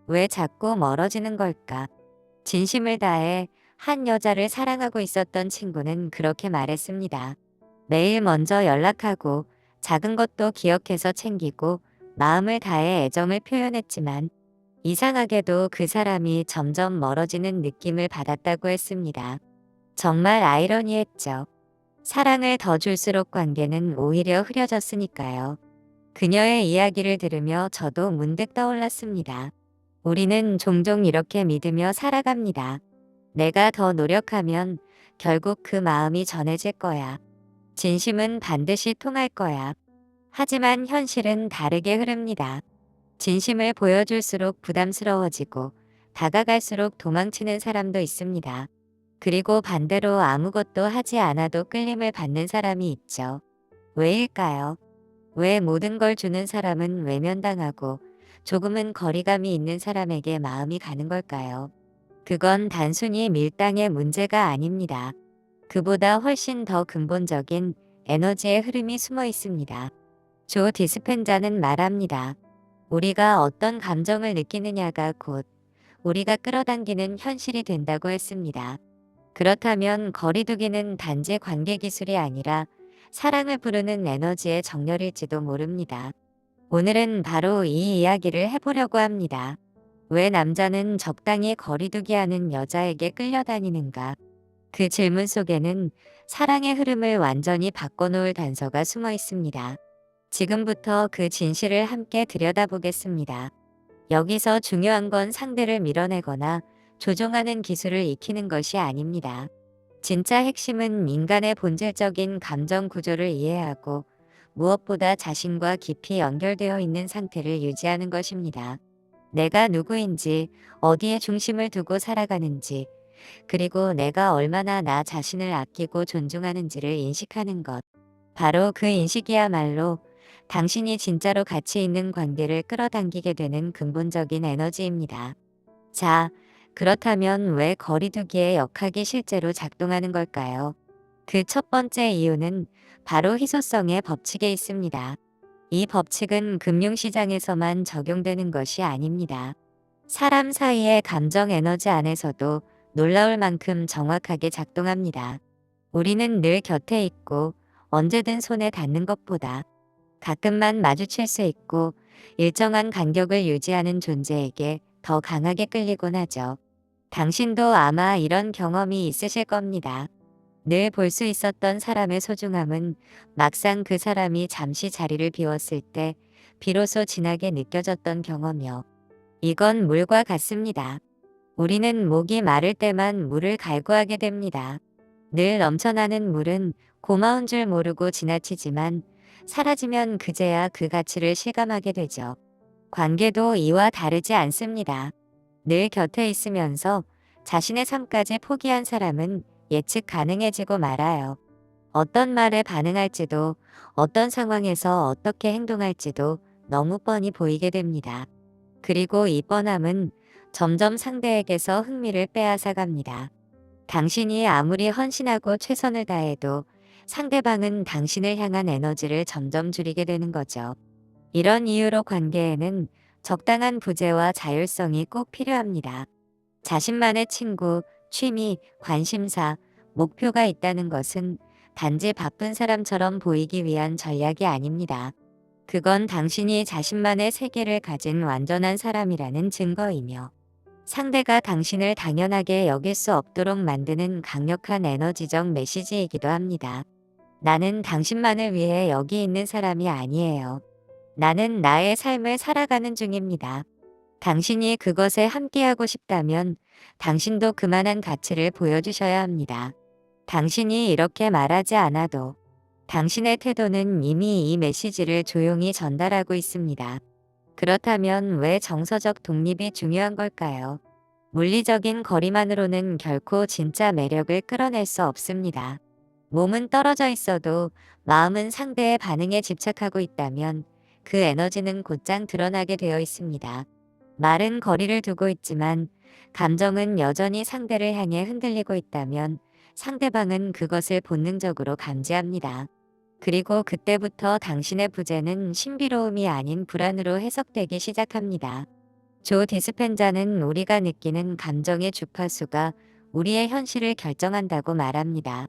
왜 자꾸 멀어지는 걸까? 진심을 다해 한 여자를 사랑하고 있었던 친구는 그렇게 말했습니다. 매일 먼저 연락하고 작은 것도 기억해서 챙기고 마음을 다해 애정을 표현했지만 이상하게도 그 사람이 점점 멀어지는 느낌을 받았다고 했습니다. 정말 아이러니했죠. 사랑을 더 줄수록 관계는 오히려 흐려졌으니까요. 그녀의 이야기를 들으며 저도 문득 떠올랐습니다. 우리는 종종 이렇게 믿으며 살아갑니다. 내가 더 노력하면 결국 그 마음이 전해질 거야. 진심은 반드시 통할 거야. 하지만 현실은 다르게 흐릅니다. 진심을 보여줄수록 부담스러워지고 다가갈수록 도망치는 사람도 있습니다. 그리고 반대로 아무것도 하지 않아도 끌림을 받는 사람이 있죠. 왜일까요? 왜 모든 걸 주는 사람은 외면당하고 조금은 거리감이 있는 사람에게 마음이 가는 걸까요? 그건 단순히 밀당의 문제가 아닙니다. 그보다 훨씬 더 근본적인 에너지의 흐름이 숨어 있습니다. 조 디스펜자는 말합니다. 우리가 어떤 감정을 느끼느냐가 곧 우리가 끌어당기는 현실이 된다고 했습니다. 그렇다면 거리두기는 단지 관계 기술이 아니라 사랑을 부르는 에너지의 정렬일지도 모릅니다. 오늘은 바로 이 이야기를 해보려고 합니다. 왜 남자는 적당히 거리두기 하는 여자에게 끌려다니는가? 그 질문 속에는 사랑의 흐름을 완전히 바꿔놓을 단서가 숨어 있습니다. 지금부터 그 진실을 함께 들여다보겠습니다. 여기서 중요한 건 상대를 밀어내거나 조종하는 기술을 익히는 것이 아닙니다. 진짜 핵심은 인간의 본질적인 감정 구조를 이해하고 무엇보다 자신과 깊이 연결되어 있는 상태를 유지하는 것입니다. 내가 누구인지, 어디에 중심을 두고 살아가는지, 그리고 내가 얼마나 나 자신을 아끼고 존중하는지를 인식하는 것. 바로 그 인식이야말로 당신이 진짜로 가치 있는 관계를 끌어당기게 되는 근본적인 에너지입니다. 자, 그렇다면 왜 거리두기의 역학이 실제로 작동하는 걸까요? 그 첫 번째 이유는 바로 희소성의 법칙에 있습니다. 이 법칙은 금융시장에서만 적용되는 것이 아닙니다. 사람 사이의 감정 에너지 안에서도 놀라울 만큼 정확하게 작동합니다. 우리는 늘 곁에 있고 언제든 손에 닿는 것보다 가끔만 마주칠 수 있고 일정한 간격을 유지하는 존재에게 더 강하게 끌리곤 하죠. 당신도 아마 이런 경험이 있으실 겁니다. 늘 볼 수 있었던 사람의 소중함은 막상 그 사람이 잠시 자리를 비웠을 때 비로소 진하게 느껴졌던 경험이요. 이건 물과 같습니다. 우리는 목이 마를 때만 물을 갈구하게 됩니다. 늘 넘쳐나는 물은 고마운 줄 모르고 지나치지만 사라지면 그제야 그 가치를 실감하게 되죠. 관계도 이와 다르지 않습니다. 늘 곁에 있으면서 자신의 삶까지 포기한 사람은 예측 가능해지고 말아요. 어떤 말에 반응할지도, 어떤 상황에서 어떻게 행동할지도 너무 뻔히 보이게 됩니다. 그리고 이 뻔함은 점점 상대에게서 흥미를 빼앗아갑니다. 당신이 아무리 헌신하고 최선을 다해도 상대방은 당신을 향한 에너지를 점점 줄이게 되는 거죠. 이런 이유로 관계에는 적당한 부재와 자율성이 꼭 필요합니다. 자신만의 친구, 취미, 관심사, 목표가 있다는 것은 단지 바쁜 사람처럼 보이기 위한 전략이 아닙니다. 그건 당신이 자신만의 세계를 가진 완전한 사람이라는 증거이며 상대가 당신을 당연하게 여길 수 없도록 만드는 강력한 에너지적 메시지이기도 합니다. 나는 당신만을 위해 여기 있는 사람이 아니에요. 나는 나의 삶을 살아가는 중입니다. 당신이 그것에 함께하고 싶다면 당신도 그만한 가치를 보여주셔야 합니다. 당신이 이렇게 말하지 않아도 당신의 태도는 이미 이 메시지를 조용히 전달하고 있습니다. 그렇다면 왜 정서적 독립이 중요한 걸까요? 물리적인 거리만으로는 결코 진짜 매력을 끌어낼 수 없습니다. 몸은 떨어져 있어도 마음은 상대의 반응에 집착하고 있다면 그 에너지는 곧장 드러나게 되어 있습니다. 말은 거리를 두고 있지만 감정은 여전히 상대를 향해 흔들리고 있다면 상대방은 그것을 본능적으로 감지합니다. 그리고 그때부터 당신의 부재는 신비로움이 아닌 불안으로 해석되기 시작합니다. 조 디스펜자는 우리가 느끼는 감정의 주파수가 우리의 현실을 결정한다고 말합니다.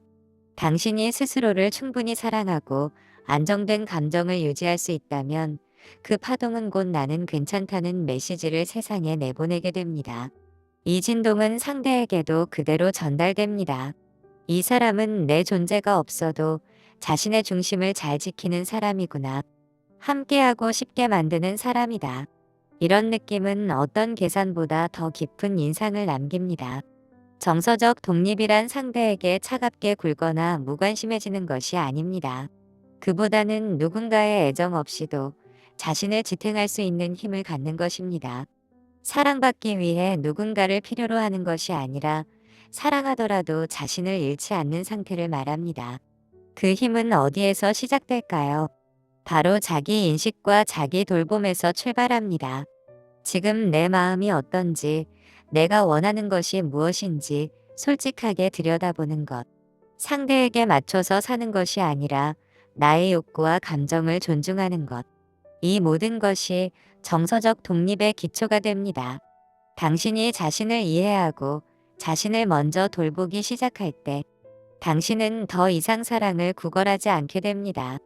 당신이 스스로를 충분히 사랑하고 안정된 감정을 유지할 수 있다면 그 파동은 곧 나는 괜찮다는 메시지를 세상에 내보내게 됩니다. 이 진동은 상대에게도 그대로 전달됩니다. 이 사람은 내 존재가 없어도 자신의 중심을 잘 지키는 사람이구나. 함께하고 싶게 만드는 사람이다. 이런 느낌은 어떤 계산보다 더 깊은 인상을 남깁니다. 정서적 독립이란 상대에게 차갑게 굴거나 무관심해지는 것이 아닙니다. 그보다는 누군가의 애정 없이도 자신을 지탱할 수 있는 힘을 갖는 것입니다. 사랑받기 위해 누군가를 필요로 하는 것이 아니라 사랑하더라도 자신을 잃지 않는 상태를 말합니다. 그 힘은 어디에서 시작될까요? 바로 자기 인식과 자기 돌봄에서 출발합니다. 지금 내 마음이 어떤지, 내가 원하는 것이 무엇인지 솔직하게 들여다보는 것. 상대에게 맞춰서 사는 것이 아니라 나의 욕구와 감정을 존중하는 것. 이 모든 것이 정서적 독립의 기초가 됩니다. 당신이 자신을 이해하고 자신을 먼저 돌보기 시작할 때 당신은 더 이상 사랑을 구걸하지 않게 됩니다.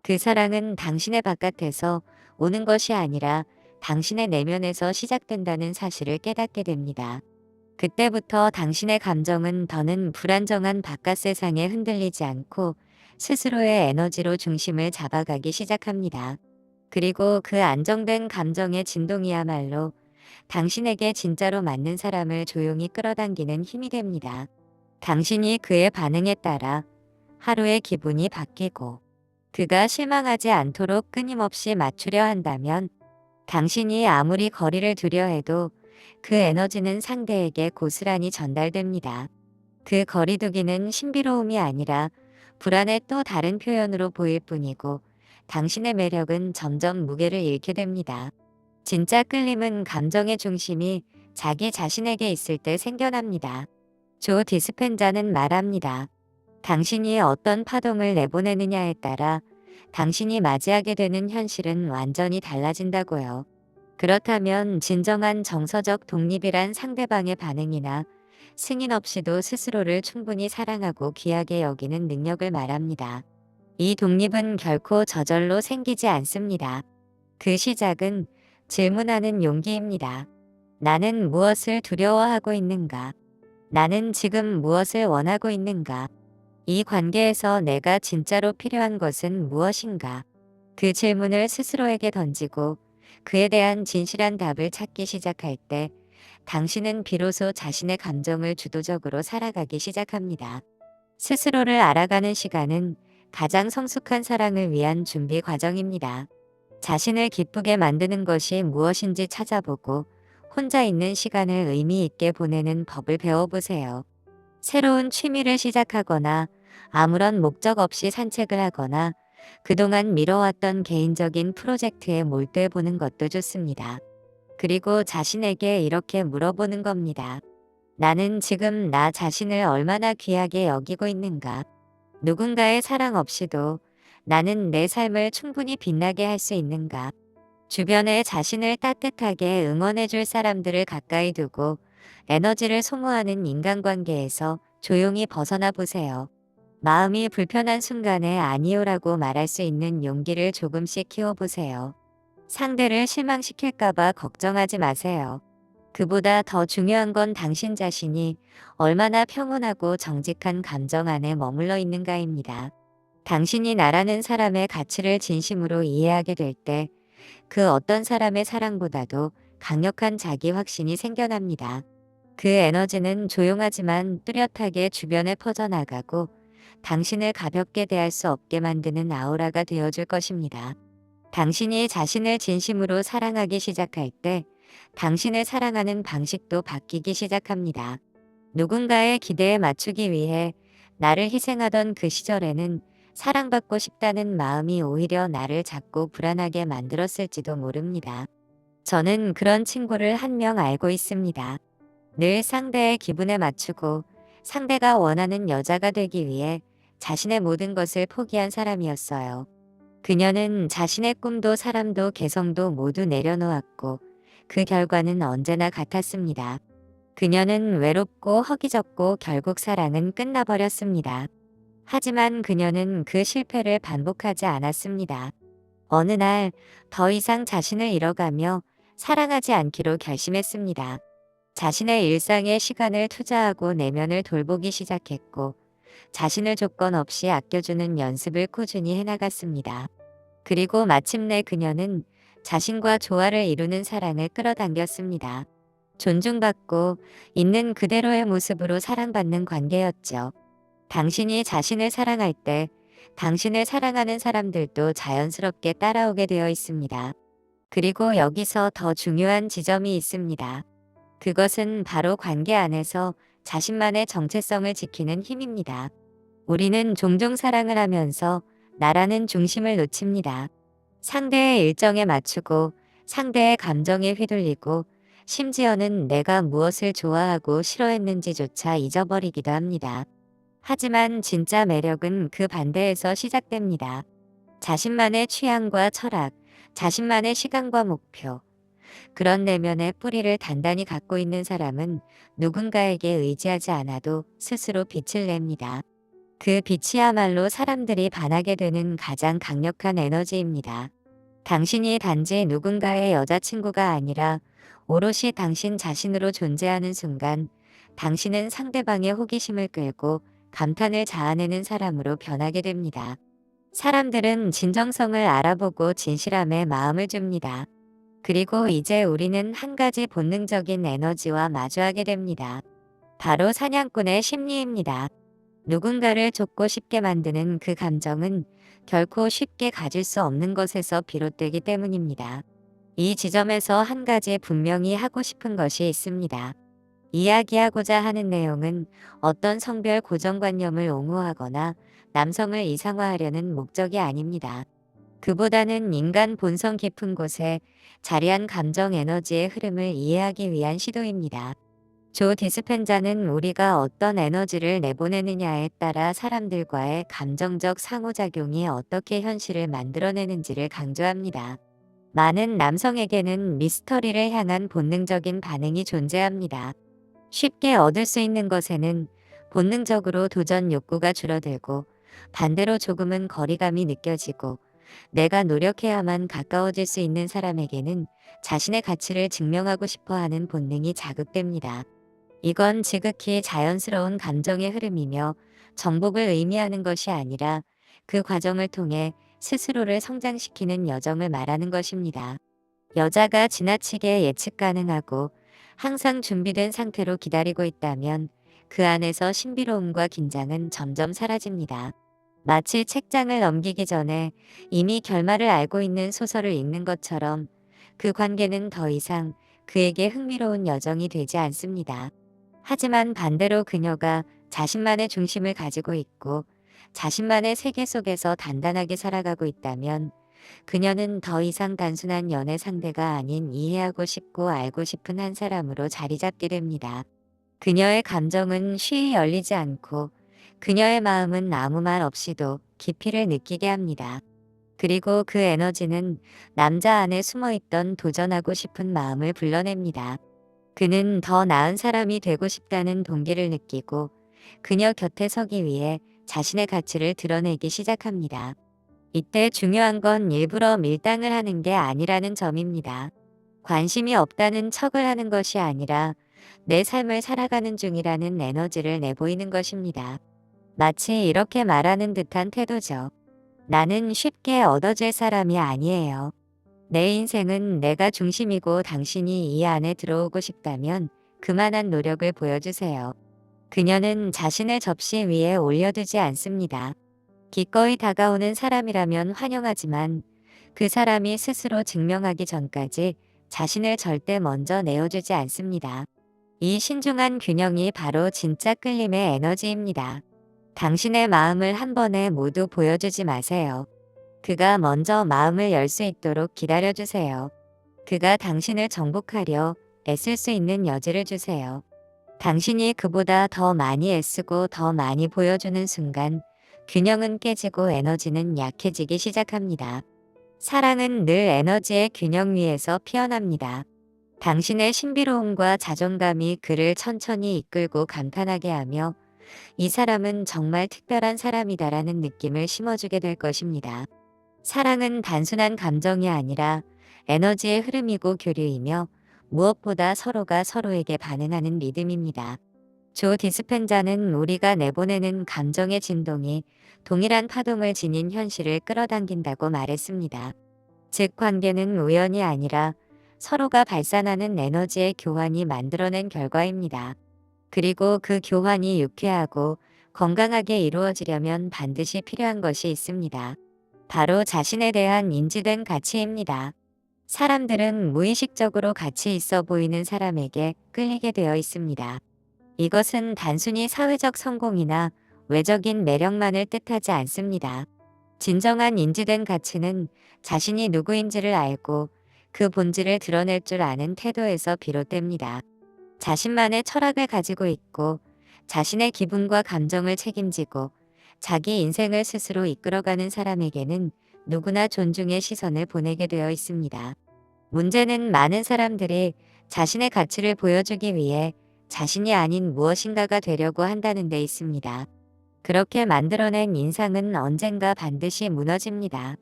그 사랑은 당신의 바깥에서 오는 것이 아니라 당신의 내면에서 시작된다는 사실을 깨닫게 됩니다. 그때부터 당신의 감정은 더는 불안정한 바깥 세상에 흔들리지 않고 스스로의 에너지로 중심을 잡아가기 시작합니다. 그리고 그 안정된 감정의 진동이야말로 당신에게 진짜로 맞는 사람을 조용히 끌어당기는 힘이 됩니다. 당신이 그의 반응에 따라 하루의 기분이 바뀌고 그가 실망하지 않도록 끊임없이 맞추려 한다면 당신이 아무리 거리를 두려 해도 그 에너지는 상대에게 고스란히 전달됩니다. 그 거리두기는 신비로움이 아니라 불안의 또 다른 표현으로 보일 뿐이고 당신의 매력은 점점 무게를 잃게 됩니다. 진짜 끌림은 감정의 중심이 자기 자신에게 있을 때 생겨납니다. 조 디스펜자는 말합니다. 당신이 어떤 파동을 내보내느냐에 따라 당신이 맞이하게 되는 현실은 완전히 달라진다고요. 그렇다면 진정한 정서적 독립이란 상대방의 반응이나 승인 없이도 스스로를 충분히 사랑하고 귀하게 여기는 능력을 말합니다. 이 독립은 결코 저절로 생기지 않습니다. 그 시작은 질문하는 용기입니다. 나는 무엇을 두려워하고 있는가? 나는 지금 무엇을 원하고 있는가? 이 관계에서 내가 진짜로 필요한 것은 무엇인가? 그 질문을 스스로에게 던지고 그에 대한 진실한 답을 찾기 시작할 때 당신은 비로소 자신의 감정을 주도적으로 살아가기 시작합니다. 스스로를 알아가는 시간은 가장 성숙한 사랑을 위한 준비 과정입니다. 자신을 기쁘게 만드는 것이 무엇인지 찾아보고 혼자 있는 시간을 의미 있게 보내는 법을 배워보세요. 새로운 취미를 시작하거나 아무런 목적 없이 산책을 하거나 그동안 미뤄왔던 개인적인 프로젝트에 몰두해보는 것도 좋습니다. 그리고 자신에게 이렇게 물어보는 겁니다. 나는 지금 나 자신을 얼마나 귀하게 여기고 있는가? 누군가의 사랑 없이도 나는 내 삶을 충분히 빛나게 할 수 있는가? 주변에 자신을 따뜻하게 응원해줄 사람들을 가까이 두고 에너지를 소모하는 인간관계에서 조용히 벗어나 보세요. 마음이 불편한 순간에 아니요라고 말할 수 있는 용기를 조금씩 키워보세요. 상대를 실망시킬까봐 걱정하지 마세요. 그보다 더 중요한 건 당신 자신이 얼마나 평온하고 정직한 감정 안에 머물러 있는가입니다. 당신이 나라는 사람의 가치를 진심으로 이해하게 될 때 그 어떤 사람의 사랑보다도 강력한 자기 확신이 생겨납니다. 그 에너지는 조용하지만 뚜렷하게 주변에 퍼져나가고 당신을 가볍게 대할 수 없게 만드는 아우라가 되어줄 것입니다. 당신이 자신을 진심으로 사랑하기 시작할 때 당신을 사랑하는 방식도 바뀌기 시작합니다. 누군가의 기대에 맞추기 위해 나를 희생하던 그 시절에는 사랑받고 싶다는 마음이 오히려 나를 자꾸 불안하게 만들었을지도 모릅니다. 저는 그런 친구를 한 명 알고 있습니다. 늘 상대의 기분에 맞추고 상대가 원하는 여자가 되기 위해 자신의 모든 것을 포기한 사람이었어요. 그녀는 자신의 꿈도 사람도 개성도 모두 내려놓았고 그 결과는 언제나 같았습니다. 그녀는 외롭고 허기졌고 결국 사랑은 끝나버렸습니다. 하지만 그녀는 그 실패를 반복하지 않았습니다. 어느 날 더 이상 자신을 잃어가며 사랑하지 않기로 결심했습니다. 자신의 일상에 시간을 투자하고 내면을 돌보기 시작했고 자신을 조건 없이 아껴주는 연습을 꾸준히 해나갔습니다. 그리고 마침내 그녀는 자신과 조화를 이루는 사랑을 끌어당겼습니다. 존중받고 있는 그대로의 모습으로 사랑받는 관계였죠. 당신이 자신을 사랑할 때 당신을 사랑하는 사람들도 자연스럽게 따라오게 되어 있습니다. 그리고 여기서 더 중요한 지점이 있습니다. 그것은 바로 관계 안에서 자신만의 정체성을 지키는 힘입니다. 우리는 종종 사랑을 하면서 나라는 중심을 놓칩니다. 상대의 일정에 맞추고 상대의 감정에 휘둘리고 심지어는 내가 무엇을 좋아하고 싫어했는지조차 잊어버리기도 합니다. 하지만 진짜 매력은 그 반대에서 시작됩니다. 자신만의 취향과 철학, 자신만의 시간과 목표, 그런 내면의 뿌리를 단단히 갖고 있는 사람은 누군가에게 의지하지 않아도 스스로 빛을 냅니다. 그 빛이야말로 사람들이 반하게 되는 가장 강력한 에너지입니다. 당신이 단지 누군가의 여자친구가 아니라 오롯이 당신 자신으로 존재하는 순간 당신은 상대방의 호기심을 끌고 감탄을 자아내는 사람으로 변하게 됩니다. 사람들은 진정성을 알아보고 진실함에 마음을 줍니다. 그리고 이제 우리는 한 가지 본능적인 에너지와 마주하게 됩니다. 바로 사냥꾼의 심리입니다. 누군가를 쫓고 싶게 만드는 그 감정은 결코 쉽게 가질 수 없는 것에서 비롯되기 때문입니다. 이 지점에서 한 가지 분명히 하고 싶은 것이 있습니다. 이야기하고자 하는 내용은 어떤 성별 고정관념을 옹호하거나 남성을 이상화하려는 목적이 아닙니다. 그보다는 인간 본성 깊은 곳에 자리한 감정 에너지의 흐름을 이해하기 위한 시도입니다. 조 디스펜자는 우리가 어떤 에너지를 내보내느냐에 따라 사람들과의 감정적 상호작용이 어떻게 현실을 만들어내는지를 강조합니다. 많은 남성에게는 미스터리를 향한 본능적인 반응이 존재합니다. 쉽게 얻을 수 있는 것에는 본능적으로 도전 욕구가 줄어들고 반대로 조금은 거리감이 느껴지고 내가 노력해야만 가까워질 수 있는 사람에게는 자신의 가치를 증명하고 싶어 하는 본능이 자극됩니다. 이건 지극히 자연스러운 감정의 흐름이며 정복을 의미하는 것이 아니라 그 과정을 통해 스스로를 성장시키는 여정을 말하는 것입니다. 여자가 지나치게 예측 가능하고 항상 준비된 상태로 기다리고 있다면 그 안에서 신비로움과 긴장은 점점 사라집니다. 마치 책장을 넘기기 전에 이미 결말을 알고 있는 소설을 읽는 것처럼 그 관계는 더 이상 그에게 흥미로운 여정이 되지 않습니다. 하지만 반대로 그녀가 자신만의 중심을 가지고 있고 자신만의 세계 속에서 단단하게 살아가고 있다면 그녀는 더 이상 단순한 연애 상대가 아닌 이해하고 싶고 알고 싶은 한 사람으로 자리 잡게 됩니다. 그녀의 감정은 쉬이 열리지 않고 그녀의 마음은 아무 말 없이도 깊이를 느끼게 합니다. 그리고 그 에너지는 남자 안에 숨어있던 도전하고 싶은 마음을 불러냅니다. 그는 더 나은 사람이 되고 싶다는 동기를 느끼고 그녀 곁에 서기 위해 자신의 가치를 드러내기 시작합니다. 이때 중요한 건 일부러 밀당을 하는 게 아니라는 점입니다. 관심이 없다는 척을 하는 것이 아니라 내 삶을 살아가는 중이라는 에너지를 내보이는 것입니다. 마치 이렇게 말하는 듯한 태도죠. 나는 쉽게 얻어질 사람이 아니에요. 내 인생은 내가 중심이고 당신이 이 안에 들어오고 싶다면 그만한 노력을 보여주세요. 그녀는 자신의 접시 위에 올려두지 않습니다. 기꺼이 다가오는 사람이라면 환영하지만 그 사람이 스스로 증명하기 전까지 자신을 절대 먼저 내어주지 않습니다. 이 신중한 균형이 바로 진짜 끌림의 에너지입니다. 당신의 마음을 한 번에 모두 보여주지 마세요. 그가 먼저 마음을 열 수 있도록 기다려주세요. 그가 당신을 정복하려 애쓸 수 있는 여지를 주세요. 당신이 그보다 더 많이 애쓰고 더 많이 보여주는 순간 균형은 깨지고 에너지는 약해지기 시작합니다. 사랑은 늘 에너지의 균형 위에서 피어납니다. 당신의 신비로움과 자존감이 그를 천천히 이끌고 감탄하게 하며 이 사람은 정말 특별한 사람이다라는 느낌을 심어주게 될 것입니다. 사랑은 단순한 감정이 아니라 에너지의 흐름이고 교류이며 무엇보다 서로가 서로에게 반응하는 리듬입니다. 조 디스펜자는 우리가 내보내는 감정의 진동이 동일한 파동을 지닌 현실을 끌어당긴다고 말했습니다. 즉 관계는 우연이 아니라 서로가 발산하는 에너지의 교환이 만들어낸 결과입니다. 그리고 그 교환이 유쾌하고 건강하게 이루어지려면 반드시 필요한 것이 있습니다. 바로 자신에 대한 인지된 가치입니다. 사람들은 무의식적으로 가치 있어 보이는 사람에게 끌리게 되어 있습니다. 이것은 단순히 사회적 성공이나 외적인 매력만을 뜻하지 않습니다. 진정한 인지된 가치는 자신이 누구인지를 알고 그 본질을 드러낼 줄 아는 태도에서 비롯됩니다. 자신만의 철학을 가지고 있고 자신의 기분과 감정을 책임지고 자기 인생을 스스로 이끌어가는 사람에게는 누구나 존중의 시선을 보내게 되어 있습니다. 문제는 많은 사람들이 자신의 가치를 보여주기 위해 자신이 아닌 무엇인가가 되려고 한다는 데 있습니다. 그렇게 만들어낸 인상은 언젠가 반드시 무너집니다.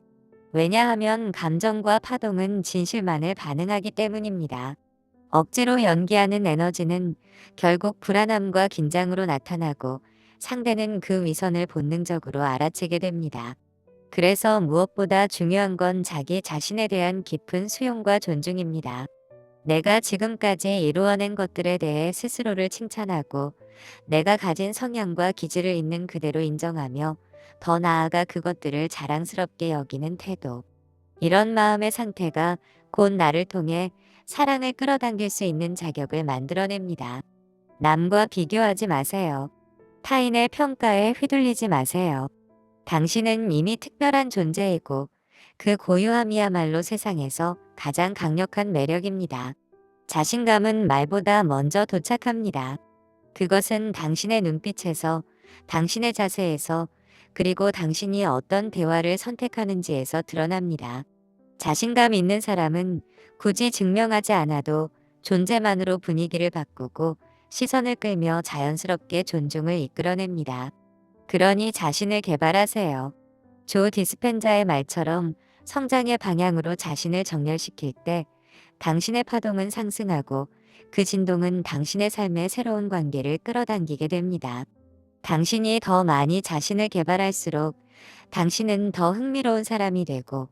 왜냐하면 감정과 파동은 진실만을 반응하기 때문입니다. 억지로 연기하는 에너지는 결국 불안함과 긴장으로 나타나고 상대는 그 위선을 본능적으로 알아채게 됩니다. 그래서 무엇보다 중요한 건 자기 자신에 대한 깊은 수용과 존중입니다. 내가 지금까지 이루어낸 것들에 대해 스스로를 칭찬하고 내가 가진 성향과 기질을 있는 그대로 인정하며 더 나아가 그것들을 자랑스럽게 여기는 태도. 이런 마음의 상태가 곧 나를 통해 사랑을 끌어당길 수 있는 자격을 만들어냅니다. 남과 비교하지 마세요. 타인의 평가에 휘둘리지 마세요. 당신은 이미 특별한 존재이고 그 고유함이야말로 세상에서 가장 강력한 매력입니다. 자신감은 말보다 먼저 도착합니다. 그것은 당신의 눈빛에서, 당신의 자세에서, 그리고 당신이 어떤 대화를 선택하는지에서 드러납니다. 자신감 있는 사람은 굳이 증명하지 않아도 존재만으로 분위기를 바꾸고 시선을 끌며 자연스럽게 존중을 이끌어냅니다. 그러니 자신을 개발하세요. 조 디스펜자의 말처럼 성장의 방향으로 자신을 정렬시킬 때 당신의 파동은 상승하고 그 진동은 당신의 삶의 새로운 관계를 끌어당기게 됩니다. 당신이 더 많이 자신을 개발할수록 당신은 더 흥미로운 사람이 되고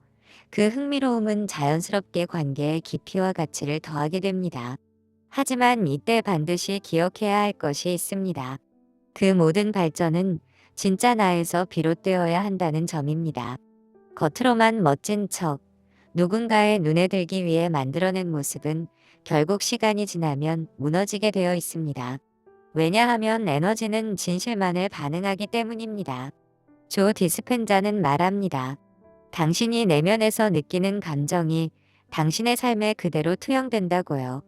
그 흥미로움은 자연스럽게 관계의 깊이와 가치를 더하게 됩니다. 하지만 이때 반드시 기억해야 할 것이 있습니다. 그 모든 발전은 진짜 나에서 비롯되어야 한다는 점입니다. 겉으로만 멋진 척, 누군가의 눈에 들기 위해 만들어낸 모습은 결국 시간이 지나면 무너지게 되어 있습니다. 왜냐하면 에너지는 진실만을 반응하기 때문입니다. 조 디스펜자는 말합니다. 당신이 내면에서 느끼는 감정이 당신의 삶에 그대로 투영된다고요.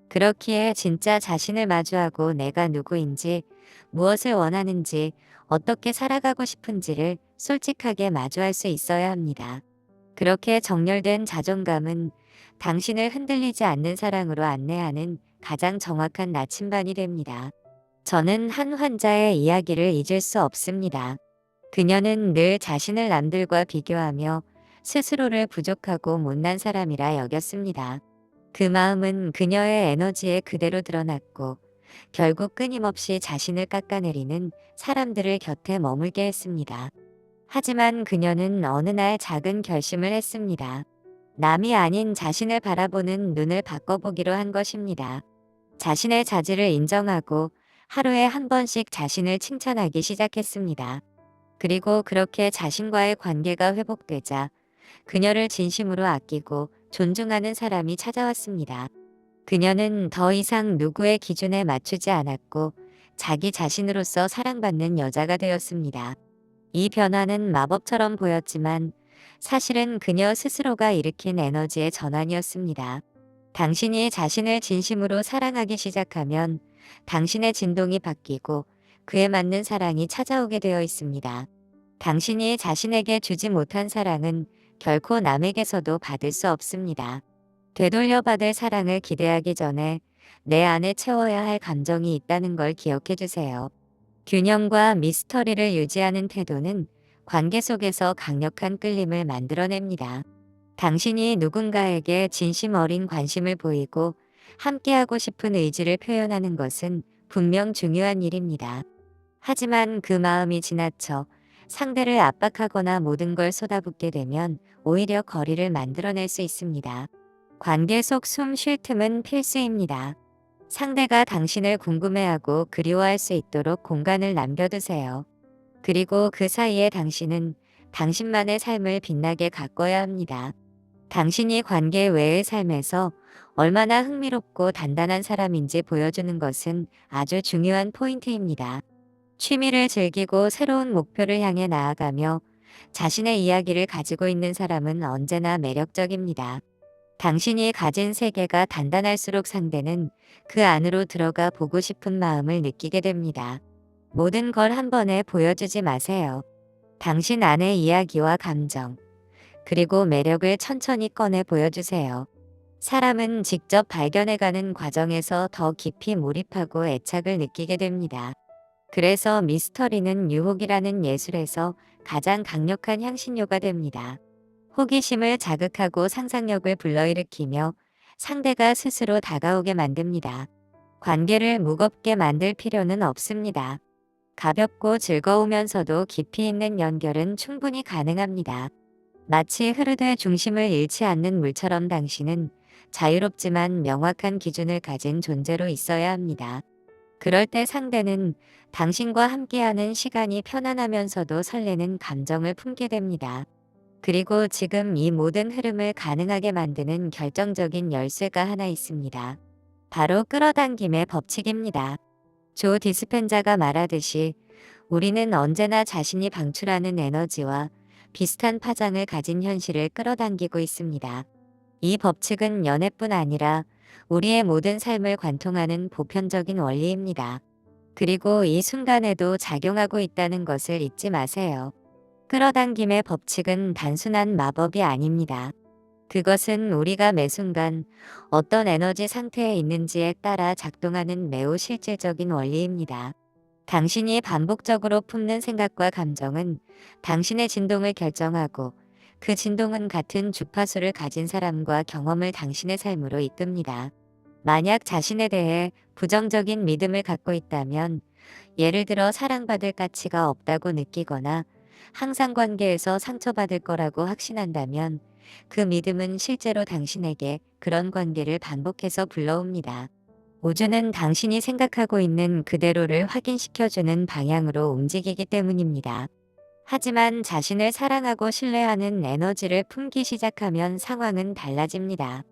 그렇기에 진짜 자신을 마주하고 내가 누구인지, 무엇을 원하는지, 어떻게 살아가고 싶은지를 솔직하게 마주할 수 있어야 합니다. 그렇게 정렬된 자존감은 당신을 흔들리지 않는 사랑으로 안내하는 가장 정확한 나침반이 됩니다. 저는 한 환자의 이야기를 잊을 수 없습니다. 그녀는 늘 자신을 남들과 비교하며 스스로를 부족하고 못난 사람이라 여겼습니다. 그 마음은 그녀의 에너지에 그대로 드러났고 결국 끊임없이 자신을 깎아내리는 사람들을 곁에 머물게 했습니다. 하지만 그녀는 어느 날 작은 결심을 했습니다. 남이 아닌 자신을 바라보는 눈을 바꿔보기로 한 것입니다. 자신의 자질을 인정하고 하루에 한 번씩 자신을 칭찬하기 시작했습니다. 그리고 그렇게 자신과의 관계가 회복되자 그녀를 진심으로 아끼고 존중하는 사람이 찾아왔습니다. 그녀는 더 이상 누구의 기준에 맞추지 않았고 자기 자신으로서 사랑받는 여자가 되었습니다. 이 변화는 마법처럼 보였지만 사실은 그녀 스스로가 일으킨 에너지의 전환이었습니다. 당신이 자신을 진심으로 사랑하기 시작하면 당신의 진동이 바뀌고 그에 맞는 사랑이 찾아오게 되어 있습니다. 당신이 자신에게 주지 못한 사랑은 결코 남에게서도 받을 수 없습니다. 되돌려받을 사랑을 기대하기 전에 내 안에 채워야 할 감정이 있다는 걸 기억해 주세요. 균형과 미스터리를 유지하는 태도는 관계 속에서 강력한 끌림을 만들어냅니다. 당신이 누군가에게 진심 어린 관심을 보이고 함께하고 싶은 의지를 표현하는 것은 분명 중요한 일입니다. 하지만 그 마음이 지나쳐 상대를 압박하거나 모든 걸 쏟아붓게 되면 오히려 거리를 만들어낼 수 있습니다. 관계 속 숨 쉴 틈은 필수입니다. 상대가 당신을 궁금해하고 그리워할 수 있도록 공간을 남겨두세요. 그리고 그 사이에 당신은 당신만의 삶을 빛나게 가꿔야 합니다. 당신이 관계 외의 삶에서 얼마나 흥미롭고 단단한 사람인지 보여주는 것은 아주 중요한 포인트입니다. 취미를 즐기고 새로운 목표를 향해 나아가며 자신의 이야기를 가지고 있는 사람은 언제나 매력적입니다. 당신이 가진 세계가 단단할수록 상대는 그 안으로 들어가 보고 싶은 마음을 느끼게 됩니다. 모든 걸 한 번에 보여주지 마세요. 당신 안의 이야기와 감정, 그리고 매력을 천천히 꺼내 보여주세요. 사람은 직접 발견해가는 과정에서 더 깊이 몰입하고 애착을 느끼게 됩니다. 그래서 미스터리는 유혹이라는 예술에서 가장 강력한 향신료가 됩니다. 호기심을 자극하고 상상력을 불러일으키며 상대가 스스로 다가오게 만듭니다. 관계를 무겁게 만들 필요는 없습니다. 가볍고 즐거우면서도 깊이 있는 연결은 충분히 가능합니다. 마치 흐르되 중심을 잃지 않는 물처럼 당신은 자유롭지만 명확한 기준을 가진 존재로 있어야 합니다. 그럴 때 상대는 당신과 함께하는 시간이 편안하면서도 설레는 감정을 품게 됩니다. 그리고 지금 이 모든 흐름을 가능하게 만드는 결정적인 열쇠가 하나 있습니다. 바로 끌어당김의 법칙입니다. 조 디스펜자가 말하듯이 우리는 언제나 자신이 방출하는 에너지와 비슷한 파장을 가진 현실을 끌어당기고 있습니다. 이 법칙은 연애뿐 아니라 우리의 모든 삶을 관통하는 보편적인 원리입니다. 그리고 이 순간에도 작용하고 있다는 것을 잊지 마세요. 끌어당김의 법칙은 단순한 마법이 아닙니다. 그것은 우리가 매 순간 어떤 에너지 상태에 있는지에 따라 작동하는 매우 실질적인 원리입니다. 당신이 반복적으로 품는 생각과 감정은 당신의 진동을 결정하고 그 진동은 같은 주파수를 가진 사람과 경험을 당신의 삶으로 이끕니다. 만약 자신에 대해 부정적인 믿음을 갖고 있다면, 예를 들어 사랑받을 가치가 없다고 느끼거나 항상 관계에서 상처받을 거라고 확신한다면 그 믿음은 실제로 당신에게 그런 관계를 반복해서 불러옵니다. 우주는 당신이 생각하고 있는 그대로를 확인시켜주는 방향으로 움직이기 때문입니다. 하지만 자신을 사랑하고 신뢰하는 에너지를 품기 시작하면 상황은 달라집니다.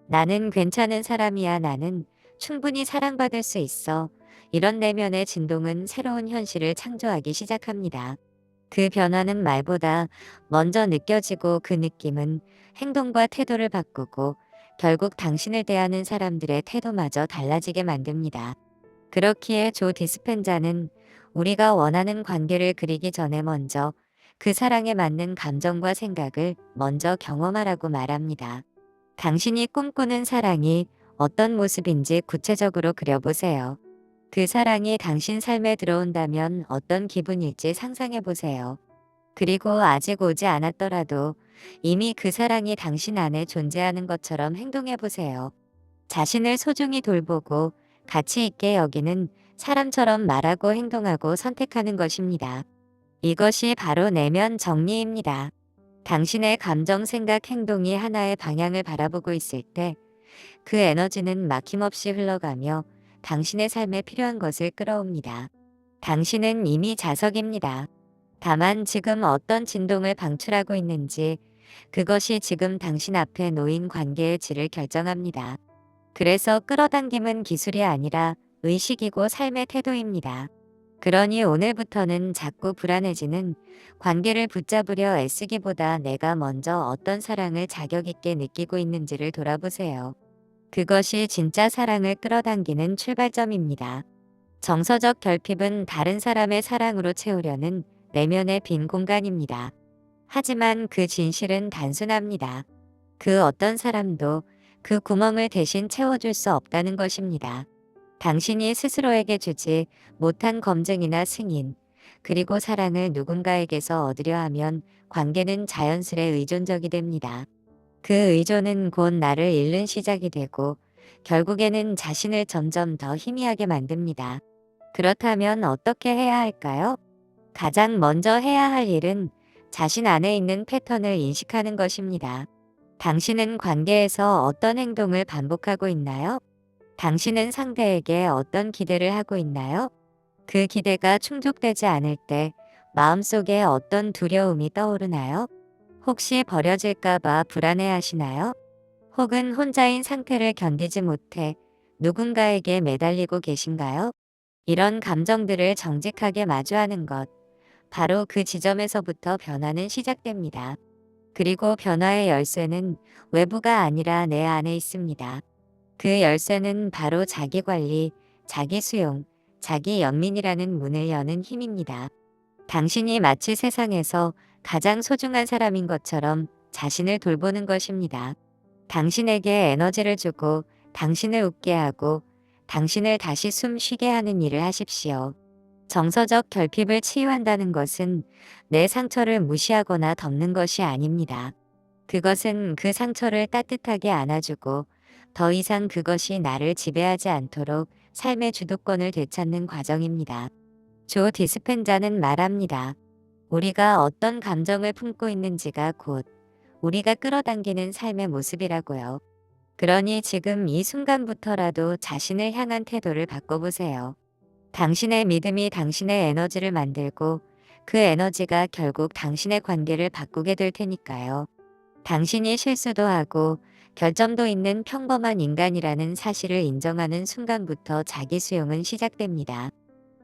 나는 괜찮은 사람이야. 나는 충분히 사랑받을 수 있어. 이런 내면의 진동은 새로운 현실을 창조하기 시작합니다. 그 변화는 말보다 먼저 느껴지고 그 느낌은 행동과 태도를 바꾸고 결국 당신을 대하는 사람들의 태도마저 달라지게 만듭니다. 그렇기에 조 디스펜자는 우리가 원하는 관계를 그리기 전에 먼저 그 사랑에 맞는 감정과 생각을 먼저 경험하라고 말합니다. 당신이 꿈꾸는 사랑이 어떤 모습인지 구체적으로 그려보세요. 그 사랑이 당신 삶에 들어온다면 어떤 기분일지 상상해 보세요. 그리고 아직 오지 않았더라도 이미 그 사랑이 당신 안에 존재하는 것처럼 행동해 보세요. 자신을 소중히 돌보고 가치 있게 여기는 사람처럼 말하고 행동하고 선택하는 것입니다. 이것이 바로 내면 정리입니다. 당신의 감정, 생각, 행동이 하나의 방향을 바라보고 있을 때 그 에너지는 막힘없이 흘러가며 당신의 삶에 필요한 것을 끌어옵니다. 당신은 이미 자석입니다. 다만 지금 어떤 진동을 방출하고 있는지, 그것이 지금 당신 앞에 놓인 관계의 질을 결정합니다. 그래서 끌어당김은 기술이 아니라 의식이고 삶의 태도입니다. 그러니 오늘부터는 자꾸 불안해지는 관계를 붙잡으려 애쓰기보다 내가 먼저 어떤 사랑을 자격 있게 느끼고 있는지를 돌아보세요. 그것이 진짜 사랑을 끌어당기는 출발점입니다. 정서적 결핍은 다른 사람의 사랑으로 채우려는 내면의 빈 공간입니다. 하지만 그 진실은 단순합니다. 그 어떤 사람도 그 구멍을 대신 채워줄 수 없다는 것입니다. 당신이 스스로에게 주지 못한 검증이나 승인, 그리고 사랑을 누군가에게서 얻으려 하면 관계는 자연스레 의존적이 됩니다. 그 의존은 곧 나를 잃는 시작이 되고 결국에는 자신을 점점 더 희미하게 만듭니다. 그렇다면 어떻게 해야 할까요? 가장 먼저 해야 할 일은 자신 안에 있는 패턴을 인식하는 것입니다. 당신은 관계에서 어떤 행동을 반복하고 있나요? 당신은 상대에게 어떤 기대를 하고 있나요? 그 기대가 충족되지 않을 때 마음속에 어떤 두려움이 떠오르나요? 혹시 버려질까봐 불안해하시나요? 혹은 혼자인 상태를 견디지 못해 누군가에게 매달리고 계신가요? 이런 감정들을 정직하게 마주하는 것, 바로 그 지점에서부터 변화는 시작됩니다. 그리고 변화의 열쇠는 외부가 아니라 내 안에 있습니다. 그 열쇠는 바로 자기 관리, 자기 수용, 자기 연민이라는 문을 여는 힘입니다. 당신이 마치 세상에서 가장 소중한 사람인 것처럼 자신을 돌보는 것입니다. 당신에게 에너지를 주고 당신을 웃게 하고 당신을 다시 숨 쉬게 하는 일을 하십시오. 정서적 결핍을 치유한다는 것은 내 상처를 무시하거나 덮는 것이 아닙니다. 그것은 그 상처를 따뜻하게 안아주고 더 이상 그것이 나를 지배하지 않도록 삶의 주도권을 되찾는 과정입니다. 조 디스펜자는 말합니다. 우리가 어떤 감정을 품고 있는지가 곧 우리가 끌어당기는 삶의 모습이라고요. 그러니 지금 이 순간부터라도 자신을 향한 태도를 바꿔보세요. 당신의 믿음이 당신의 에너지를 만들고 그 에너지가 결국 당신의 관계를 바꾸게 될 테니까요. 당신이 실수도 하고 결점도 있는 평범한 인간이라는 사실을 인정하는 순간부터 자기 수용은 시작됩니다.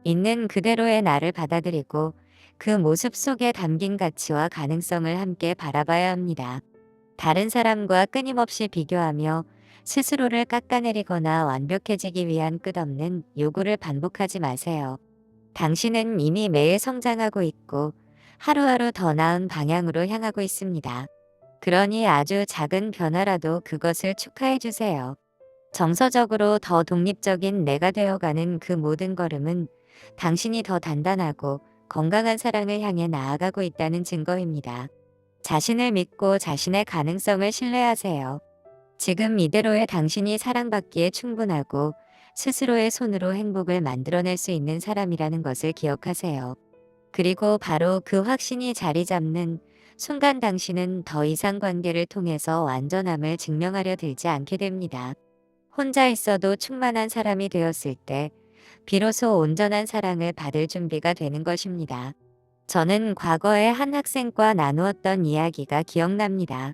있는 그대로의 나를 받아들이고 그 모습 속에 담긴 가치와 가능성을 함께 바라봐야 합니다. 다른 사람과 끊임없이 비교하며 스스로를 깎아내리거나 완벽해지기 위한 끝없는 요구를 반복하지 마세요. 당신은 이미 매일 성장하고 있고 하루하루 더 나은 방향으로 향하고 있습니다. 그러니 아주 작은 변화라도 그것을 축하해 주세요. 정서적으로 더 독립적인 내가 되어가는 그 모든 걸음은 당신이 더 단단하고 건강한 사랑을 향해 나아가고 있다는 증거입니다. 자신을 믿고 자신의 가능성을 신뢰하세요. 지금 이대로의 당신이 사랑받기에 충분하고 스스로의 손으로 행복을 만들어낼 수 있는 사람이라는 것을 기억하세요. 그리고 바로 그 확신이 자리 잡는 순간 당신은 더 이상 관계를 통해서 완전함을 증명하려 들지 않게 됩니다. 혼자 있어도 충만한 사람이 되었을 때 비로소 온전한 사랑을 받을 준비가 되는 것입니다. 저는 과거에 한 학생과 나누었던 이야기가 기억납니다.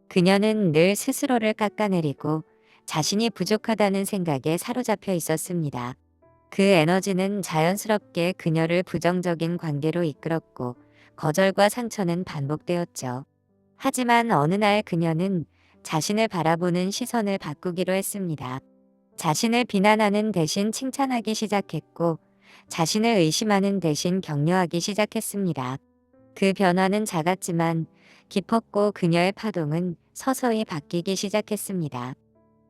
그녀는 늘 스스로를 깎아내리고 자신이 부족하다는 생각에 사로잡혀 있었습니다. 그 에너지는 자연스럽게 그녀를 부정적인 관계로 이끌었고 거절과 상처는 반복되었죠. 하지만 어느 날 그녀는 자신을 바라보는 시선을 바꾸기로 했습니다. 자신을 비난하는 대신 칭찬하기 시작했고 자신을 의심하는 대신 격려하기 시작했습니다. 그 변화는 작았지만 깊었고 그녀의 파동은 서서히 바뀌기 시작했습니다.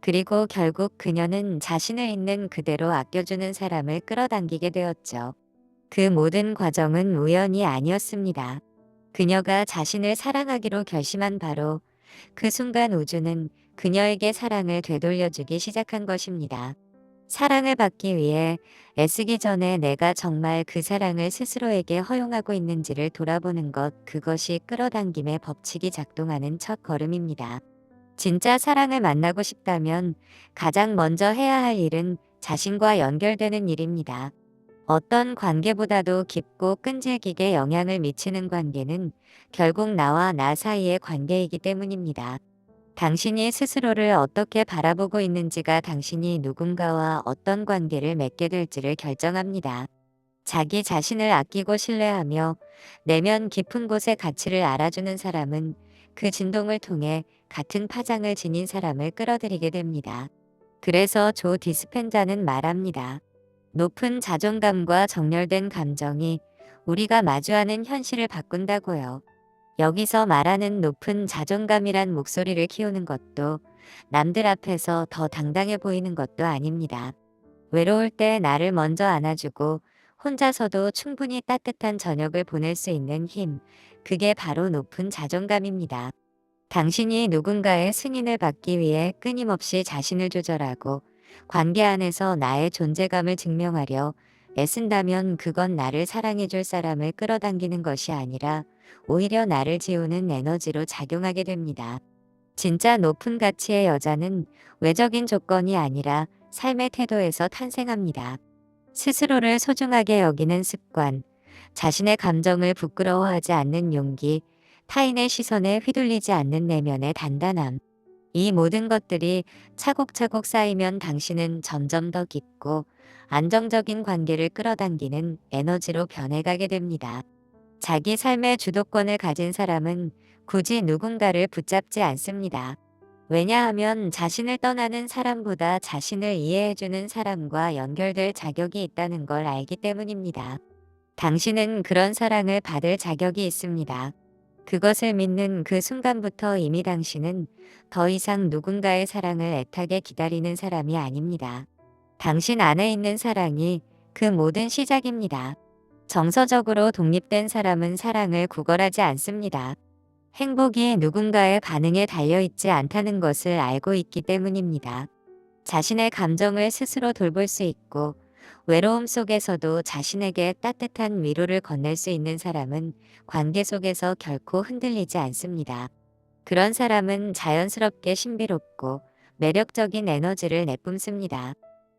그리고 결국 그녀는 자신을 있는 그대로 아껴주는 사람을 끌어당기게 되었죠. 그 모든 과정은 우연이 아니었습니다. 그녀가 자신을 사랑하기로 결심한 바로 그 순간 우주는 그녀에게 사랑을 되돌려주기 시작한 것입니다. 사랑을 받기 위해 애쓰기 전에 내가 정말 그 사랑을 스스로에게 허용하고 있는지를 돌아보는 것, 그것이 끌어당김의 법칙이 작동하는 첫 걸음입니다. 진짜 사랑을 만나고 싶다면 가장 먼저 해야 할 일은 자신과 연결되는 일입니다. 어떤 관계보다도 깊고 끈질기게 영향을 미치는 관계는 결국 나와 나 사이의 관계이기 때문입니다. 당신이 스스로를 어떻게 바라보고 있는지가 당신이 누군가와 어떤 관계를 맺게 될지를 결정합니다. 자기 자신을 아끼고 신뢰하며 내면 깊은 곳의 가치를 알아주는 사람은 그 진동을 통해 같은 파장을 지닌 사람을 끌어들이게 됩니다. 그래서 조 디스펜자는 말합니다. 높은 자존감과 정렬된 감정이 우리가 마주하는 현실을 바꾼다고요. 여기서 말하는 높은 자존감이란 목소리를 키우는 것도 남들 앞에서 더 당당해 보이는 것도 아닙니다. 외로울 때 나를 먼저 안아주고 혼자서도 충분히 따뜻한 저녁을 보낼 수 있는 힘, 그게 바로 높은 자존감입니다. 당신이 누군가의 승인을 받기 위해 끊임없이 자신을 조절하고 관계 안에서 나의 존재감을 증명하려 애쓴다면 그건 나를 사랑해줄 사람을 끌어당기는 것이 아니라 오히려 나를 지우는 에너지로 작용하게 됩니다. 진짜 높은 가치의 여자는 외적인 조건이 아니라 삶의 태도에서 탄생합니다. 스스로를 소중하게 여기는 습관, 자신의 감정을 부끄러워하지 않는 용기, 타인의 시선에 휘둘리지 않는 내면의 단단함. 이 모든 것들이 차곡차곡 쌓이면 당신은 점점 더 깊고 안정적인 관계를 끌어당기는 에너지로 변해가게 됩니다. 자기 삶의 주도권을 가진 사람은 굳이 누군가를 붙잡지 않습니다. 왜냐하면 자신을 떠나는 사람보다 자신을 이해해주는 사람과 연결될 자격이 있다는 걸 알기 때문입니다. 당신은 그런 사랑을 받을 자격이 있습니다. 그것을 믿는 그 순간부터 이미 당신은 더 이상 누군가의 사랑을 애타게 기다리는 사람이 아닙니다. 당신 안에 있는 사랑이 그 모든 시작입니다. 정서적으로 독립된 사람은 사랑을 구걸하지 않습니다. 행복이 누군가의 반응에 달려있지 않다는 것을 알고 있기 때문입니다. 자신의 감정을 스스로 돌볼 수 있고 외로움 속에서도 자신에게 따뜻한 위로를 건넬 수 있는 사람은 관계 속에서 결코 흔들리지 않습니다. 그런 사람은 자연스럽게 신비롭고 매력적인 에너지를 내뿜습니다.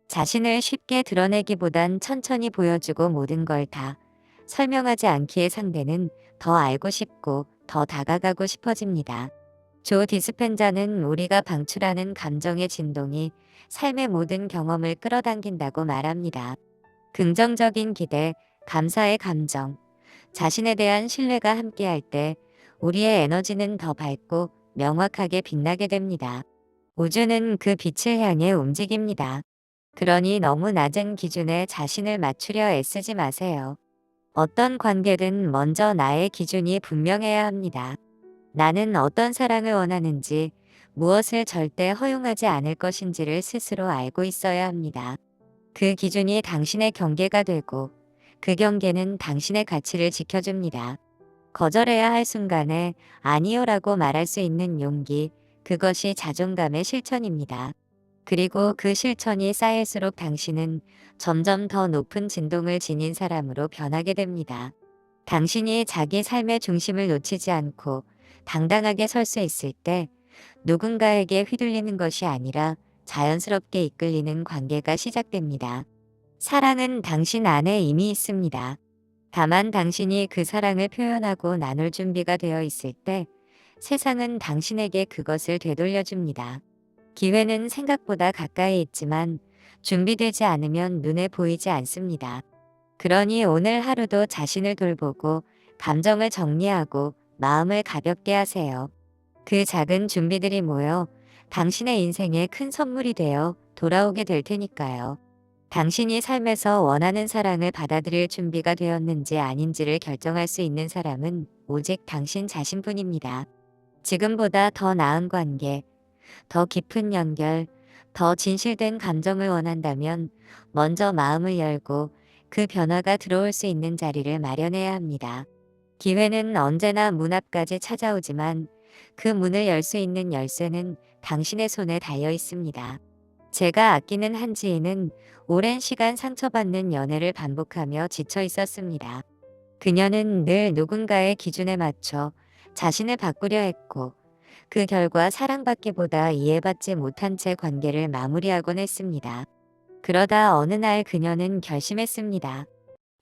자신을 쉽게 드러내기보단 천천히 보여주고 모든 걸 다 설명하지 않기에 상대는 더 알고 싶고 더 다가가고 싶어집니다. 조 디스펜자는 우리가 방출하는 감정의 진동이 삶의 모든 경험을 끌어당긴다고 말합니다. 긍정적인 기대, 감사의 감정, 자신에 대한 신뢰가 함께할 때 우리의 에너지는 더 밝고 명확하게 빛나게 됩니다. 우주는 그 빛을 향해 움직입니다. 그러니 너무 낮은 기준에 자신을 맞추려 애쓰지 마세요. 어떤 관계든 먼저 나의 기준이 분명해야 합니다. 나는 어떤 사랑을 원하는지, 무엇을 절대 허용하지 않을 것인지를 스스로 알고 있어야 합니다. 그 기준이 당신의 경계가 되고 그 경계는 당신의 가치를 지켜줍니다. 거절해야 할 순간에 아니요라고 말할 수 있는 용기, 그것이 자존감의 실천입니다. 그리고 그 실천이 쌓일수록 당신은 점점 더 높은 진동을 지닌 사람으로 변하게 됩니다. 당신이 자기 삶의 중심을 놓치지 않고 당당하게 설 수 있을 때 누군가에게 휘둘리는 것이 아니라 자연스럽게 이끌리는 관계가 시작됩니다. 사랑은 당신 안에 이미 있습니다. 다만 당신이 그 사랑을 표현하고 나눌 준비가 되어 있을 때 세상은 당신에게 그것을 되돌려줍니다. 기회는 생각보다 가까이 있지만 준비되지 않으면 눈에 보이지 않습니다. 그러니 오늘 하루도 자신을 돌보고 감정을 정리하고 마음을 가볍게 하세요. 그 작은 준비들이 모여 당신의 인생에 큰 선물이 되어 돌아오게 될 테니까요. 당신이 삶에서 원하는 사랑을 받아들일 준비가 되었는지 아닌지를 결정할 수 있는 사람은 오직 당신 자신뿐입니다. 지금보다 더 나은 관계, 더 깊은 연결, 더 진실된 감정을 원한다면 먼저 마음을 열고 그 변화가 들어올 수 있는 자리를 마련해야 합니다. 기회는 언제나 문 앞까지 찾아오지만 그 문을 열 수 있는 열쇠는 당신의 손에 달려 있습니다. 제가 아끼는 한 지인은 오랜 시간 상처받는 연애를 반복하며 지쳐 있었습니다. 그녀는 늘 누군가의 기준에 맞춰 자신을 바꾸려 했고 그 결과 사랑받기보다 이해받지 못한 채 관계를 마무리하곤 했습니다. 그러다 어느 날 그녀는 결심했습니다.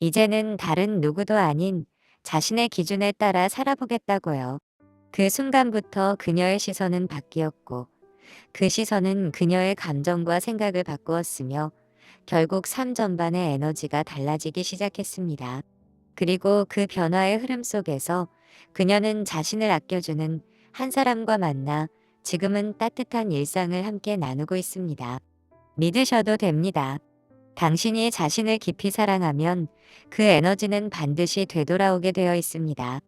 이제는 다른 누구도 아닌 자신의 기준에 따라 살아보겠다고요. 그 순간부터 그녀의 시선은 바뀌었고 그 시선은 그녀의 감정과 생각을 바꾸었으며 결국 삶 전반의 에너지가 달라지기 시작했습니다. 그리고 그 변화의 흐름 속에서 그녀는 자신을 아껴주는 한 사람과 만나 지금은 따뜻한 일상을 함께 나누고 있습니다. 믿으셔도 됩니다. 당신이 자신을 깊이 사랑하면 그 에너지는 반드시 되돌아오게 되어 있습니다.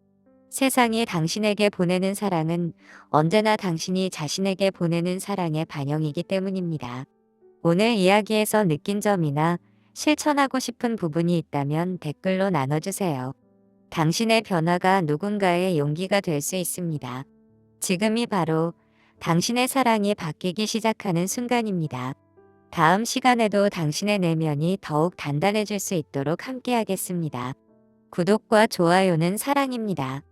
세상이 당신에게 보내는 사랑은 언제나 당신이 자신에게 보내는 사랑의 반영이기 때문입니다. 오늘 이야기에서 느낀 점이나 실천하고 싶은 부분이 있다면 댓글로 나눠주세요. 당신의 변화가 누군가의 용기가 될 수 있습니다. 지금이 바로 당신의 사랑이 바뀌기 시작하는 순간입니다. 다음 시간에도 당신의 내면이 더욱 단단해질 수 있도록 함께하겠습니다. 구독과 좋아요는 사랑입니다.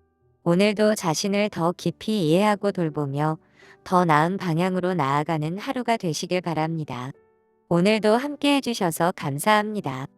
오늘도 자신을 더 깊이 이해하고 돌보며 더 나은 방향으로 나아가는 하루가 되시길 바랍니다. 오늘도 함께 해주셔서 감사합니다.